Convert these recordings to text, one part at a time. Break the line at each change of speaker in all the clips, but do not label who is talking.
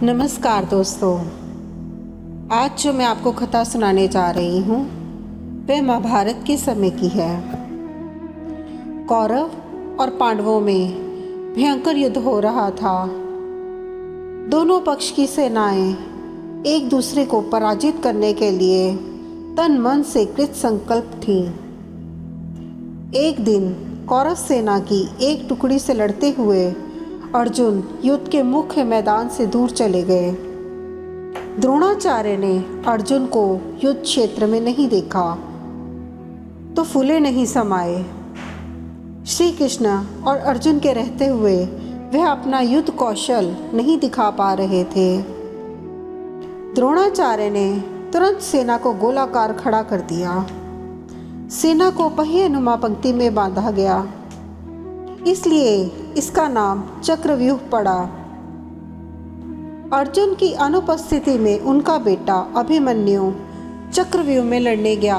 नमस्कार दोस्तों। आज जो मैं आपको कथा सुनाने जा रही हूँ वह महाभारत के समय की है। कौरव और पांडवों में भयंकर युद्ध हो रहा था। दोनों पक्ष की सेनाएं एक दूसरे को पराजित करने के लिए तन मन से कृत संकल्प थी। एक दिन कौरव सेना की एक टुकड़ी से लड़ते हुए अर्जुन युद्ध के मुख्य मैदान से दूर चले गए। द्रोणाचार्य ने अर्जुन को युद्ध क्षेत्र में नहीं देखा तो फूले नहीं समाए। श्री कृष्ण और अर्जुन के रहते हुए वह अपना युद्ध कौशल नहीं दिखा पा रहे थे। द्रोणाचार्य ने तुरंत सेना को गोलाकार खड़ा कर दिया। सेना को पहिए नुमा पंक्ति में बांधा गया, इसलिए इसका नाम चक्रव्यूह पड़ा। अर्जुन की अनुपस्थिति में उनका बेटा अभिमन्यु चक्रव्यूह में लड़ने गया।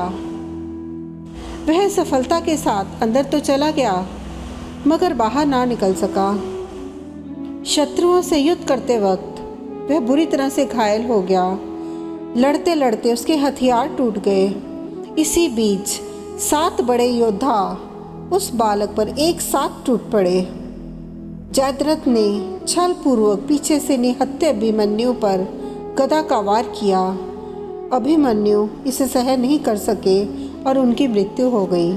वह सफलता के साथ अंदर तो चला गया मगर बाहर ना निकल सका। शत्रुओं से युद्ध करते वक्त वह बुरी तरह से घायल हो गया। लड़ते लड़ते उसके हथियार टूट गए। इसी बीच 7 बड़े योद्धा उस बालक पर एक साथ टूट पड़े। जयद्रथ ने छल पूर्वक पीछे से निहत्थे अभिमन्यु पर गदा का वार किया। अभिमन्यु इसे सहन नहीं कर सके और उनकी मृत्यु हो गई।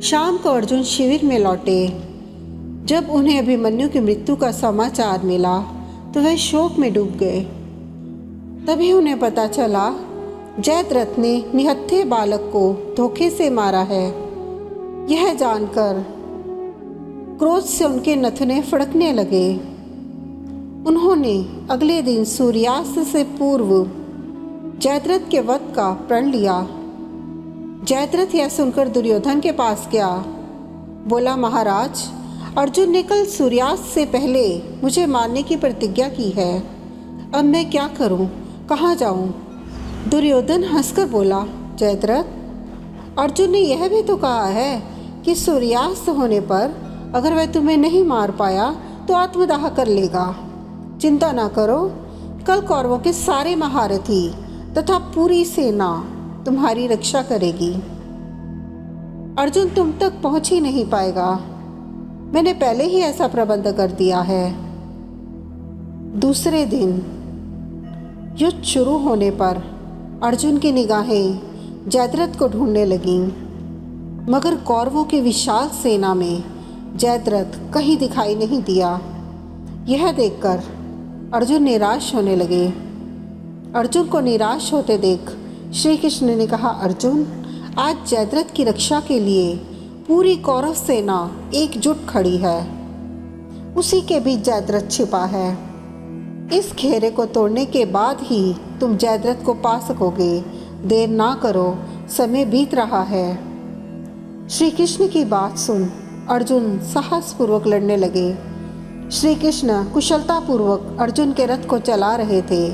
शाम को अर्जुन शिविर में लौटे। जब उन्हें अभिमन्यु की मृत्यु का समाचार मिला तो वह शोक में डूब गए। तभी उन्हें पता चला जयद्रथ ने निहत्थे बालक को धोखे से मारा है। यह जानकर क्रोध से उनके नथुने फड़कने लगे। उन्होंने अगले दिन सूर्यास्त से पूर्व जयद्रथ के वध का प्रण लिया। जयद्रथ यह सुनकर दुर्योधन के पास गया। बोला, महाराज, अर्जुन ने कल सूर्यास्त से पहले मुझे मारने की प्रतिज्ञा की है। अब मैं क्या करूं, कहाँ जाऊं? दुर्योधन हंसकर बोला, जयद्रथ, अर्जुन ने यह भी तो कहा है कि सूर्यास्त होने पर अगर वह तुम्हें नहीं मार पाया तो आत्मदाह कर लेगा। चिंता ना करो, कल कौरवों के सारे महारथी तथा पूरी सेना तुम्हारी रक्षा करेगी। अर्जुन तुम तक पहुंच ही नहीं पाएगा। मैंने पहले ही ऐसा प्रबंध कर दिया है। दूसरे दिन युद्ध शुरू होने पर अर्जुन की निगाहें जयद्रथ को ढूंढने लगीं, मगर कौरवों की विशाल सेना में जयद्रथ कहीं दिखाई नहीं दिया। यह देखकर अर्जुन निराश होने लगे। अर्जुन को निराश होते देख श्री कृष्ण ने कहा, अर्जुन, आज जयद्रथ की रक्षा के लिए पूरी कौरव सेना एकजुट खड़ी है। उसी के बीच जयद्रथ छिपा है। इस घेरे को तोड़ने के बाद ही तुम जयद्रथ को पा सकोगे। देर ना करो, समय बीत रहा है। श्री कृष्ण की बात सुन अर्जुन साहसपूर्वक लड़ने लगे। श्री कृष्ण कुशलतापूर्वक अर्जुन के रथ को चला रहे थे,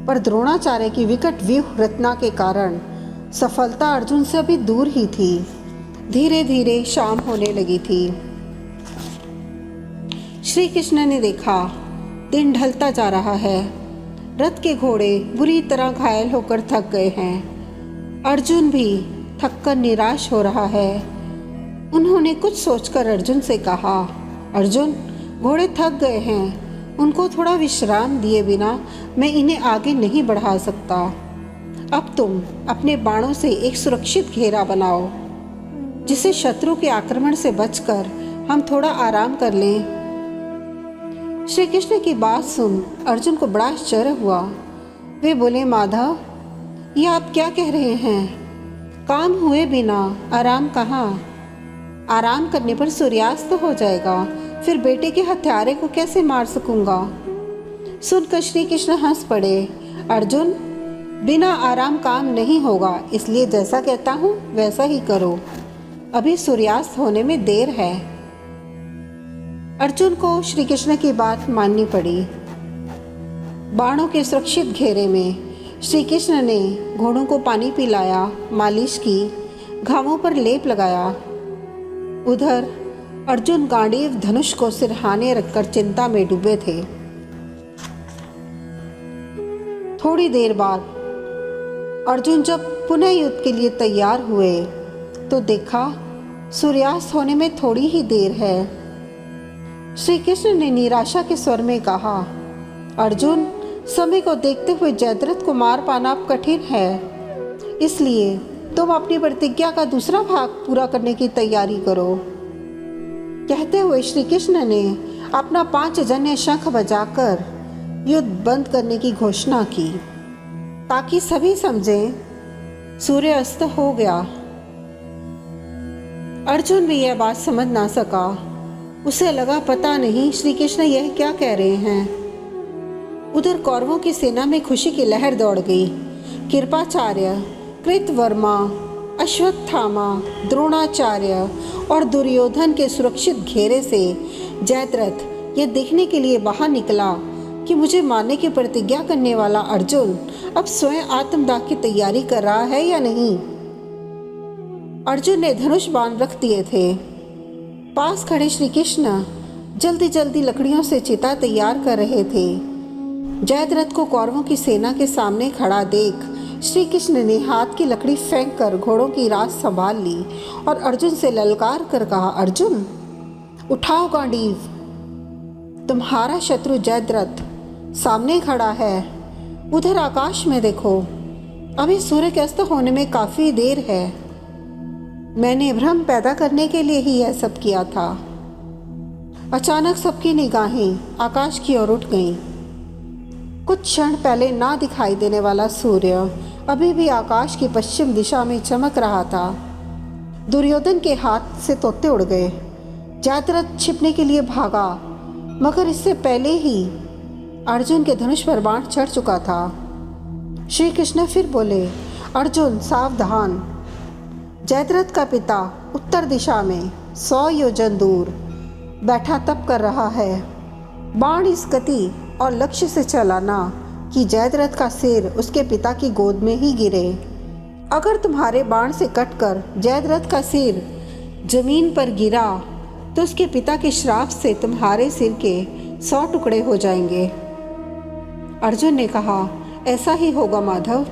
पर द्रोणाचार्य की विकट व्यूह रचना के कारण सफलता अर्जुन से अभी दूर ही थी। धीरे धीरे शाम होने लगी थी। श्री कृष्ण ने देखा दिन ढलता जा रहा है। रथ के घोड़े बुरी तरह घायल होकर थक गए हैं। अर्जुन भी थककर निराश हो रहा है। उन्होंने कुछ सोचकर अर्जुन से कहा, अर्जुन, घोड़े थक गए हैं, उनको थोड़ा विश्राम दिए बिना मैं इन्हें आगे नहीं बढ़ा सकता। अब तुम अपने बाणों से एक सुरक्षित घेरा बनाओ, जिससे शत्रु के आक्रमण से बचकर हम थोड़ा आराम कर लें। श्री कृष्ण की बात सुन अर्जुन को बड़ा आश्चर्य हुआ। वे बोले, माधव, ये आप क्या कह रहे हैं? काम हुए बिना आराम कहाँ? आराम करने पर सूर्यास्त हो जाएगा, फिर बेटे के हत्यारे को कैसे मार सकूंगा? सुनकर श्री कृष्ण हंस पड़े। अर्जुन, बिना आराम काम नहीं होगा, इसलिए जैसा कहता हूँ वैसा ही करो। अभी सूर्यास्त होने में देर है। अर्जुन को श्री कृष्ण की बात माननी पड़ी। बाणों के सुरक्षित घेरे में श्री कृष्ण ने घोड़ों को पानी पिलाया, मालिश की, घावों पर लेप लगाया। उधर अर्जुन गांडीव धनुष को सिरहाने रखकर चिंता में डूबे थे। थोड़ी देर बाद अर्जुन जब पुनः युद्ध के लिए तैयार हुए तो देखा सूर्यास्त होने में थोड़ी ही देर है। श्री कृष्ण ने निराशा के स्वर में कहा, अर्जुन, समय को देखते हुए जयद्रथ को मार पाना अब कठिन है, इसलिए तुम अपनी प्रतिज्ञा का दूसरा भाग पूरा करने की तैयारी करो। कहते हुए श्री कृष्ण ने अपना 5 जन्य शंख बजाकर युद्ध बंद करने की घोषणा की ताकि सभी समझें सूर्य अस्त हो गया। अर्जुन भी यह बात समझ ना सका। उसे लगा पता नहीं श्री कृष्ण यह क्या कह रहे हैं। उधर कौरवों की सेना में खुशी की लहर दौड़ गई। कृपाचार्य, कृतवर्मा, अश्वत्थामा, द्रोणाचार्य और दुर्योधन के सुरक्षित घेरे से जयद्रथ यह देखने के लिए बाहर निकला कि मुझे मारने की प्रतिज्ञा करने वाला अर्जुन अब स्वयं आत्मदाह की तैयारी कर रहा है या नहीं। अर्जुन ने धनुष बाण रख दिए थे। पास खड़े श्री कृष्ण जल्दी जल्दी लकड़ियों से चिता तैयार कर रहे थे। जयद्रथ को कौरवों की सेना के सामने खड़ा देख श्री कृष्ण ने हाथ की लकड़ी फेंक कर घोड़ों की रास संभाल ली और अर्जुन से ललकार कर कहा, अर्जुन, उठाओ गांडीव। तुम्हारा शत्रु जयद्रथ सामने खड़ा है। उधर आकाश में देखो, अभी सूर्य के अस्त होने में काफ़ी देर है। मैंने भ्रम पैदा करने के लिए ही यह सब किया था। अचानक सबकी निगाहें आकाश की ओर उठ गईं। कुछ क्षण पहले ना दिखाई देने वाला सूर्य अभी भी आकाश की पश्चिम दिशा में चमक रहा था। दुर्योधन के हाथ से तोते उड़ गए। जयद्रथ छिपने के लिए भागा, मगर इससे पहले ही अर्जुन के धनुष पर बाण चढ़ चुका था। श्री कृष्ण फिर बोले, अर्जुन सावधान। जयद्रथ का पिता उत्तर दिशा में 100 योजन दूर बैठा तप कर रहा है। बाण इस गति और लक्ष्य से चलाना कि जयद्रथ का सिर उसके पिता की गोद में ही गिरे। अगर तुम्हारे बाण से कटकर जयद्रथ का सिर जमीन पर गिरा तो उसके पिता के श्राप से तुम्हारे सिर के 100 टुकड़े हो जाएंगे। अर्जुन ने कहा, ऐसा ही होगा माधव।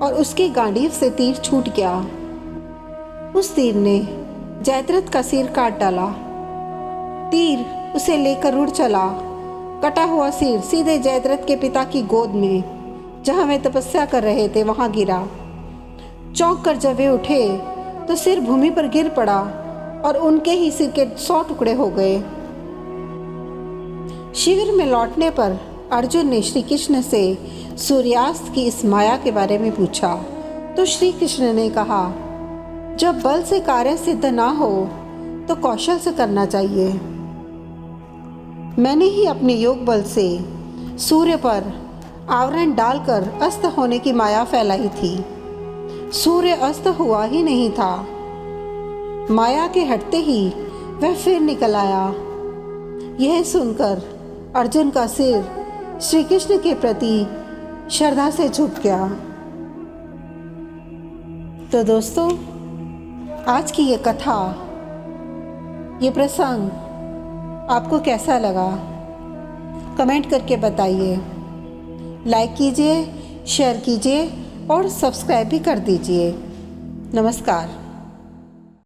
और उसके गांडीव से तीर छूट गया। उस तीर ने जयद्रथ का सिर काट डाला। तीर उसे लेकर उड़ चला। कटा हुआ सिर सीधे जयद्रथ के पिता की गोद में, जहां वे तपस्या कर रहे थे, वहां गिरा। चौंक कर जब वे उठे तो सिर भूमि पर गिर पड़ा और उनके ही सिर के 100 टुकड़े हो गए। शिविर में लौटने पर अर्जुन ने श्री कृष्ण से सूर्यास्त की इस माया के बारे में पूछा तो श्री कृष्ण ने कहा, जब बल से कार्य सिद्ध ना हो तो कौशल से करना चाहिए। मैंने ही अपने योग बल से सूर्य पर आवरण डालकर अस्त होने की माया फैलाई थी। सूर्य अस्त हुआ ही नहीं था। माया के हटते ही वह फिर निकल आया। यह सुनकर अर्जुन का सिर श्री कृष्ण के प्रति श्रद्धा से झुक गया। तो दोस्तों, आज की ये कथा, ये प्रसंग आपको कैसा लगा कमेंट करके बताइए। लाइक कीजिए, शेयर कीजिए और सब्सक्राइब भी कर दीजिए। नमस्कार।